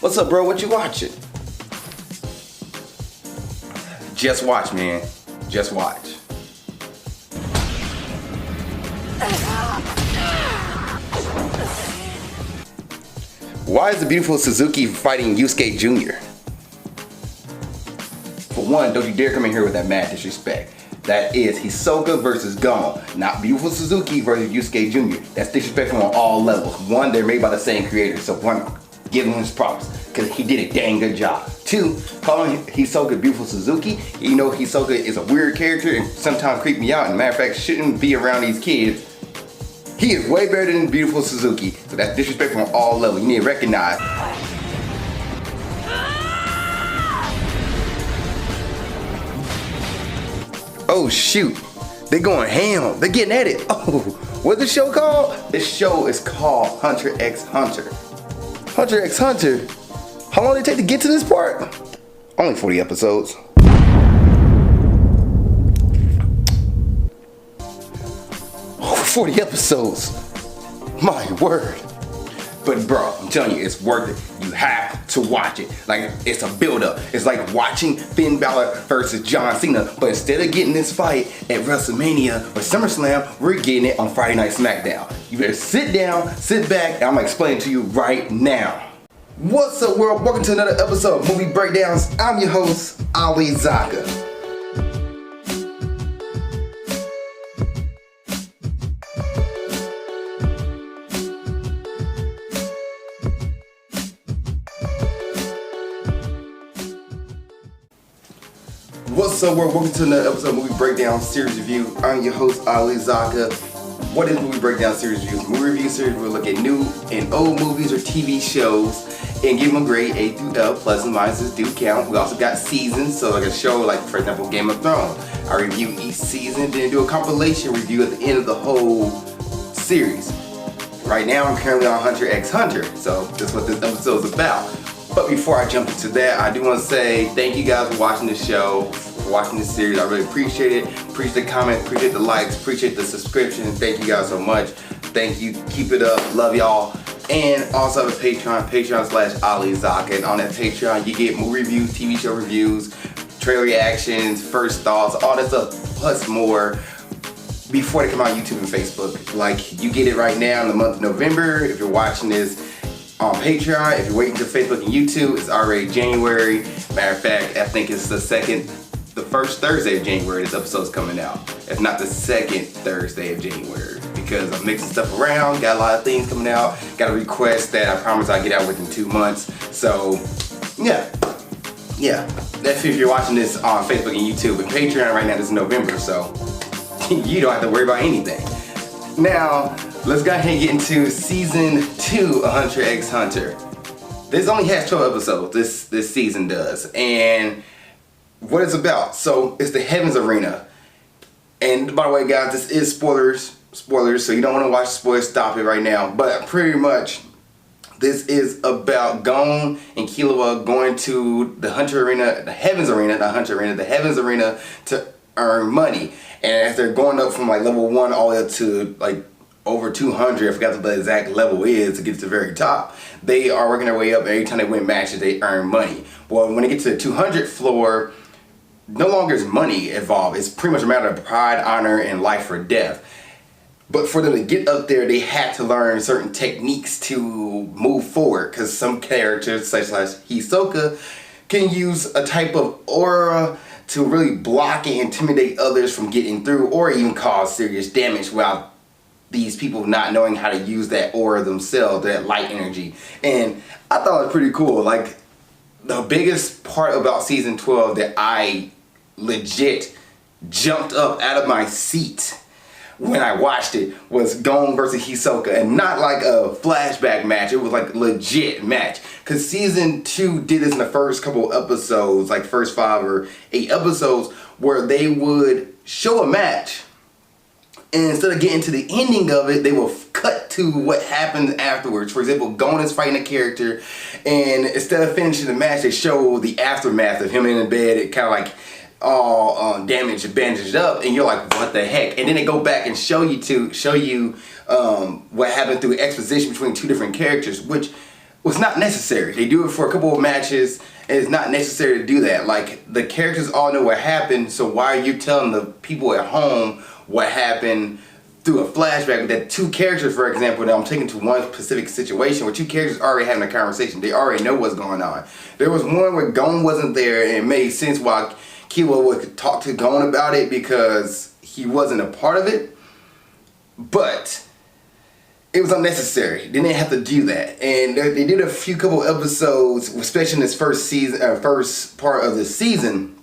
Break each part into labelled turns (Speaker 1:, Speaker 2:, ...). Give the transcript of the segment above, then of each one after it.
Speaker 1: What's up, bro? What you watching? Just watch, man. Just watch. Why is the beautiful Suzuki fighting Yusuke Jr.? For one, don't you dare come in here with that mad disrespect. That is Hisoka versus Gon, not beautiful Suzuki versus Yusuke Jr. That's disrespectful on all levels. One, they're made by the same creator, so one, give him his props, because he did a dang good job. Two, calling Hisoka beautiful Suzuki, you know Hisoka is a weird character and sometimes creep me out, and matter of fact, shouldn't be around these kids. He is way better than beautiful Suzuki, so that's disrespectful on all levels. You need to recognize. Oh shoot, they going ham, they're getting at it. Oh, what's the show called? This show is called Hunter x Hunter. Hunter x Hunter? How long did it take to get to this part? Only 40 episodes. Oh, 40 episodes. My word. But bro, I'm telling you, it's worth it. You have to watch it. Like, it's a build-up. It's like watching Finn Balor versus John Cena, but instead of getting this fight at WrestleMania or SummerSlam, we're getting it on Friday Night SmackDown. You better sit down, sit back, and I'm gonna explain it to you right now. What's up, world? Welcome to another episode of Movie Breakdowns. I'm your host, Ali Zakka. What's up, world? Welcome to another episode of Movie Breakdown Series Review. I'm your host, Ali Zakka. What is Movie Breakdown Series Reviews? Movie review series where we look at new and old movies or TV shows and give them a grade A through L. Plus and minuses do count. We also got seasons, so like a show like, for example, Game of Thrones. I review each season, then do a compilation review at the end of the whole series. Right now, I'm currently on Hunter x Hunter, so that's what this episode is about. But before I jump into that, I do want to say thank you guys for watching the show, for watching this series. I really appreciate it. Appreciate the comments, appreciate the likes, appreciate the subscription. Thank you guys so much. Thank you. Keep it up. Love y'all. And also have a Patreon, Patreon/Ali Zakka. And on that Patreon, you get movie reviews, TV show reviews, trailer reactions, first thoughts, all that stuff, plus more before they come out on YouTube and Facebook. Like, you get it right now in the month of November. If you're watching this on Patreon, if you're waiting to Facebook and YouTube, it's already January. Matter of fact, I think it's the first Thursday of January this episode's coming out. If not the second Thursday of January, because I'm mixing stuff around, got a lot of things coming out, got a request that I promise I'll get out within 2 months. So, yeah. That's if you're watching this on Facebook and YouTube. But Patreon right now, this is November, so you don't have to worry about anything. Now, let's go ahead and get into season 2 of Hunter x Hunter. This only has 12 episodes, this season does. And what it's about, so it's the Heaven's Arena. And by the way, guys, this is spoilers, so you don't want to watch spoilers, stop it right now. But pretty much, this is about Gon and Killua going to the Hunter Arena, the Heaven's Arena, not Hunter Arena, the Heaven's Arena to earn money. And as they're going up from like level 1 all the way up to like over 200, I forgot what the exact level is to get to the very top, they are working their way up. Every time they win matches, they earn money. Well, when they get to the 200th floor, no longer is money involved. It's pretty much a matter of pride, honor, and life or death. But for them to get up there, they had to learn certain techniques to move forward, because some characters, such as Hisoka, can use a type of aura to really block and intimidate others from getting through, or even cause serious damage without these people not knowing how to use that aura themselves, that light energy. And I thought it was pretty cool. Like, the biggest part about season 12 that I legit jumped up out of my seat when I watched it was Gon versus Hisoka, and not like a flashback match. It was like a legit match, because season 2 did this in the first couple episodes, like first 5 or 8 episodes, where they would show a match, and instead of getting to the ending of it, they will cut to what happens afterwards. For example, Gon is fighting a character, and instead of finishing the match, they show the aftermath of him in the bed. It kind of like all damaged and bandaged up, and you're like, what the heck? And then they go back and show you what happened through exposition between 2 different characters, which was not necessary. They do it for a couple of matches, and it's not necessary to do that. Like, the characters all know what happened, so why are you telling the people at home what happened through a flashback? That two characters, for example, that I'm taking to one specific situation where two characters already having a conversation. They already know what's going on. There was one where Gon wasn't there, and it made sense why Killua would talk to Gon about it because he wasn't a part of it. But it was unnecessary. They didn't have to do that. And they did a couple episodes, especially in this first season, first part of the season.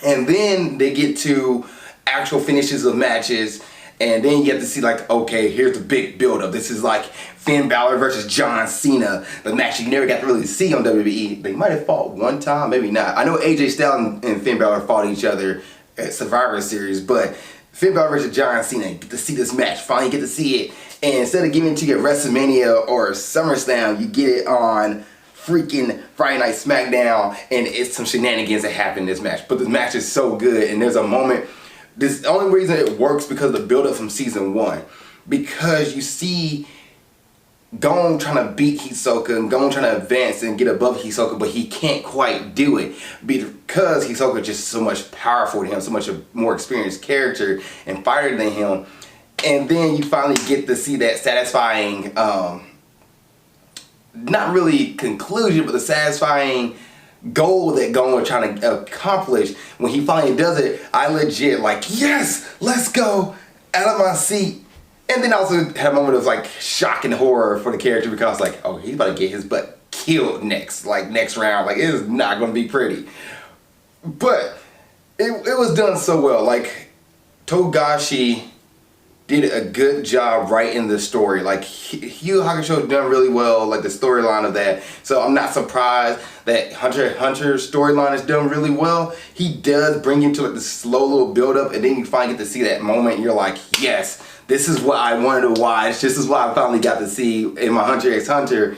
Speaker 1: And then they get to actual finishes of matches. And then you get to see, like, okay, here's the big build-up. This is like Finn Balor versus John Cena, the match you never got to really see on WWE. They might have fought one time, maybe not. I know AJ Styles and Finn Balor fought each other at Survivor Series, but Finn Balor versus John Cena, get to see this match. Finally get to see it. And instead of giving it to you at WrestleMania or SummerSlam, you get it on freaking Friday Night SmackDown, and it's some shenanigans that happen in this match. But this match is so good, and there's a moment. This the only reason it works because of the build-up from season 1. Because you see Gon trying to beat Hisoka and Gon trying to advance and get above Hisoka, but he can't quite do it because Hisoka is just so much powerful than him, so much a more experienced character and fighter than him. And then you finally get to see that satisfying, not really conclusion, but the satisfying goal that Gon was trying to accomplish. When he finally does it, I legit like, yes, let's go, out of my seat. And then I also had a moment of like shock and horror for the character because I was like, oh, he's about to get his butt killed next round. Like, it is not going to be pretty. But it was done so well. Like, Togashi did a good job writing the story. Like, Yu Hakusho done really well, like the storyline of that. So I'm not surprised that Hunter x Hunter's storyline is done really well. He does bring you to like the slow little build up, and then you finally get to see that moment and you're like, yes, this is what I wanted to watch. This is what I finally got to see in my Hunter x Hunter.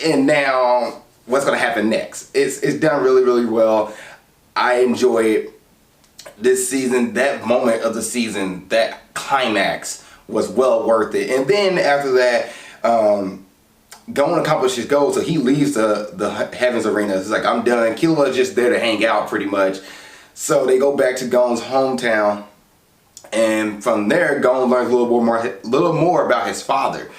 Speaker 1: And now what's gonna happen next? It's done really, really well. I enjoy it. This season, that moment of the season, that climax was well worth it. And then after that, Gon accomplished his goal, so he leaves the Heavens Arena. It's like, I'm done. Killua is just there to hang out pretty much. So they go back to Gon's hometown, and from there, Gon learns a little more about his father,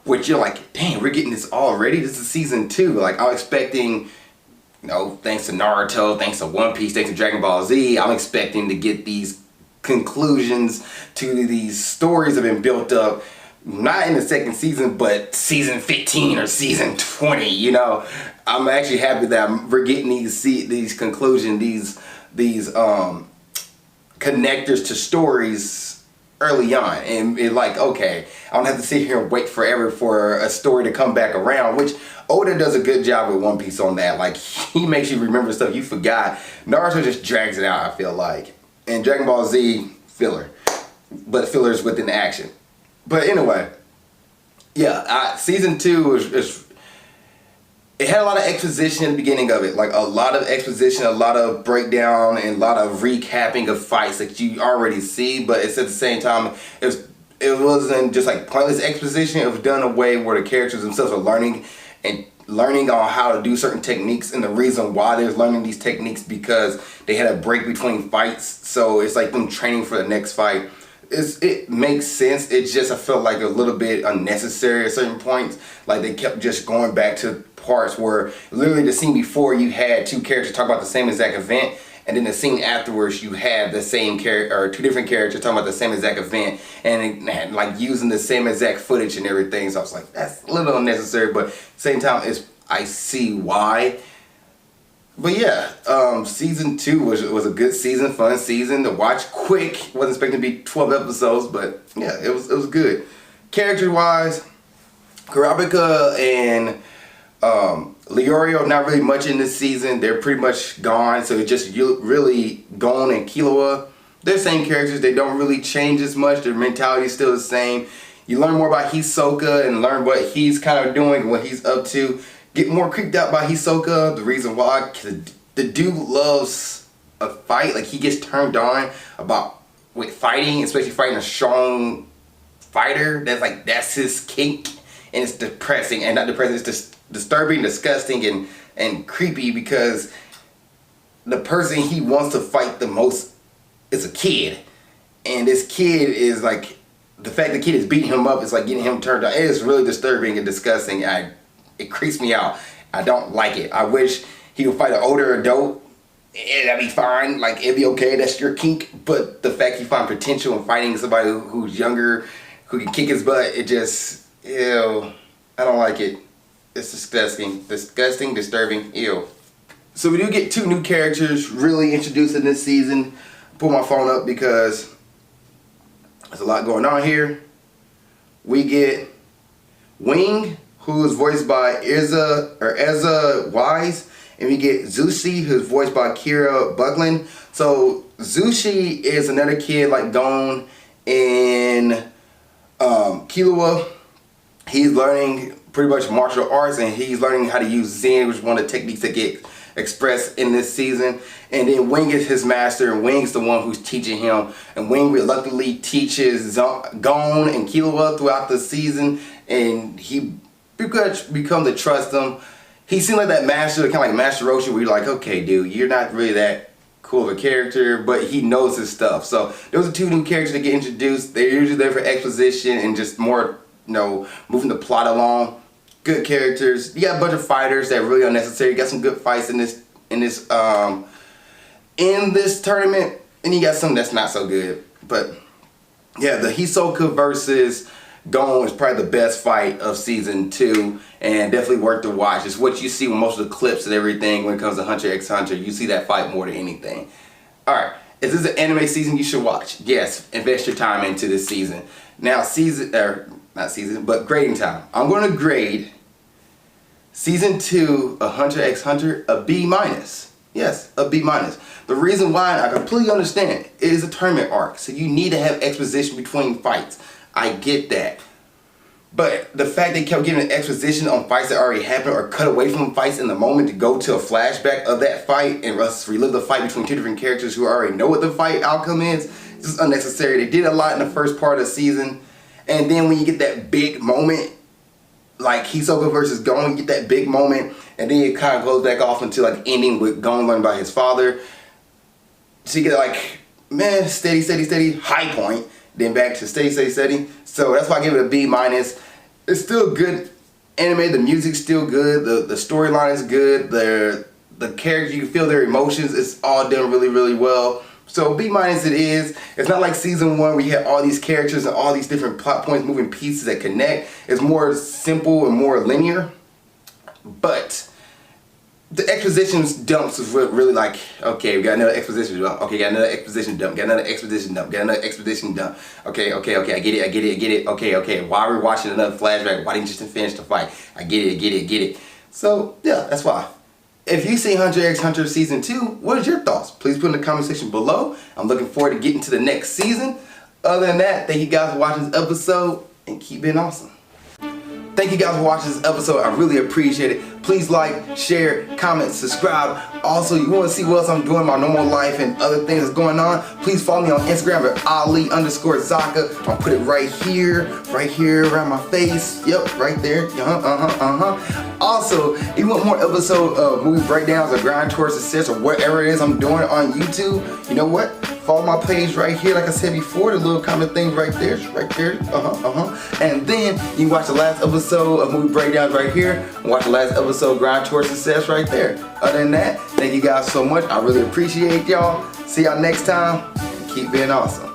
Speaker 1: which you're like, dang, we're getting this already? This is season 2. Like, I'm expecting, you know, thanks to Naruto, thanks to One Piece, thanks to Dragon Ball Z, I'm expecting to get these conclusions to these stories that have been built up, not in the second season, but season 15 or season 20, you know. I'm actually happy that we're getting these conclusions, these connectors to stories early on. And it like, okay, I don't have to sit here and wait forever for a story to come back around, which Oda does a good job with One Piece on that. Like, he makes you remember stuff you forgot. Naruto just drags it out, I feel like. And Dragon Ball Z, filler. But fillers within the action. But anyway, yeah, season 2 it had a lot of exposition at the beginning of it. Like, a lot of exposition, a lot of breakdown, and a lot of recapping of fights that you already see. But it's at the same time, it wasn't just like pointless exposition. It was done in a way where the characters themselves are learning on how to do certain techniques, and the reason why they're learning these techniques because they had a break between fights, so it's like them training for the next fight. It makes sense. It just, I felt like a little bit unnecessary at certain points. Like, they kept just going back to parts where literally the scene before you had two characters talk about the same exact event, and then the scene afterwards you had the same character, or two different characters talking about the same exact event, and like using the same exact footage and everything. So I was like, that's a little unnecessary, but at the same time, I see why. But yeah, season 2 was a good season, fun season to watch quick. Wasn't expecting to be 12 episodes, but yeah, it was good. Character wise, Kurapika and Leorio, not really much in this season. They're pretty much gone, so it's just really Gon and Killua. They're the same characters. They don't really change as much. Their mentality is still the same. You learn more about Hisoka and learn what he's kind of doing, what he's up to. Get more creeped out by Hisoka. The reason why, cause the dude loves a fight. Like, he gets turned on with fighting, especially fighting a strong fighter. That's his kink, and it's depressing. And not depressing, it's just disturbing, disgusting, and creepy because the person he wants to fight the most is a kid. And this kid is like, the fact the kid is beating him up is like getting him turned on. It is really disturbing and disgusting. It creeps me out. I don't like it. I wish he would fight an older adult. That'd be fine. Like, it'd be okay. That's your kink. But the fact he found potential in fighting somebody who's younger, who can kick his butt, it just, ew. I don't like it. It's disgusting. Disgusting, disturbing, ew. So we do get 2 new characters really introduced in this season. Pull my phone up because there's a lot going on here. We get Wing, who is voiced by Ezra Wise, and we get Zushi, who's voiced by Kira Buckland. So Zushi is another kid like Gon in Killua. He's learning pretty much martial arts, and he's learning how to use Zen, which is one of the techniques that get expressed in this season. And then Wing is his master, and Wing's the one who's teaching him. And Wing reluctantly teaches Gon and Killua throughout the season, and he becomes to trust him. He seemed like that master, kind of like Master Roshi, where you're like, okay, dude, you're not really that cool of a character, but he knows his stuff. So those are 2 new characters that get introduced. They're usually there for exposition and just more, moving the plot along. Good characters. You got a bunch of fighters that are really unnecessary. You got some good fights in this tournament, and you got some that's not so good. But yeah, the Hisoka versus Gon is probably the best fight of season 2, and definitely worth to watch. It's what you see with most of the clips and everything when it comes to Hunter x Hunter. You see that fight more than anything. Alright, is this an anime season you should watch? Yes, invest your time into this season. Now grading time. I'm going to grade season 2 of Hunter x Hunter a B-. Yes, a B-. The reason why, I completely understand, it is a tournament arc, so you need to have exposition between fights. I get that. But the fact they kept giving exposition on fights that already happened or cut away from fights in the moment to go to a flashback of that fight and relive the fight between 2 different characters who already know what the fight outcome is, it's just unnecessary. They did a lot in the first part of the season, and then when you get that big moment, like Hisoka versus Gon, you get that big moment, and then it kind of goes back off into like ending with Gon learning by his father. So you get like, man, steady, high point, then back to steady. So that's why I give it a B-. It's still good anime. The music's still good. The storyline is good. The characters, you feel their emotions. It's all done really well. So B- it is. It's not like season 1 where you have all these characters and all these different plot points, moving pieces that connect. It's more simple and more linear. But the exposition dumps was really like, okay, we got another exposition dump. Okay, got another exposition dump. Got another exposition dump. Got another exposition dump. Okay, I get it. Okay, why are we watching another flashback? Why didn't you just finish the fight? I get it. So, yeah, that's why. If you see Hunter x Hunter Season 2, what is your thoughts? Please put in the comment section below. I'm looking forward to getting to the next season. Other than that, thank you guys for watching this episode, and keep being awesome. Thank you guys for watching this episode. I really appreciate it. Please like, share, comment, subscribe. Also, you want to see what else I'm doing in my normal life and other things that's going on, please follow me on Instagram at Ali_Zakka. I'll put it right here around my face. Yep, right there. Also, if you want more episodes of movie breakdowns or grind towards success or whatever it is I'm doing on YouTube, you know what? Follow my page right here, like I said before, the little comment thing right there, And then you can watch the last episode of Movie Breakdowns right here, and watch the last episode of Grind Towards Success right there. Other than that, thank you guys so much. I really appreciate y'all. See y'all next time. Keep being awesome.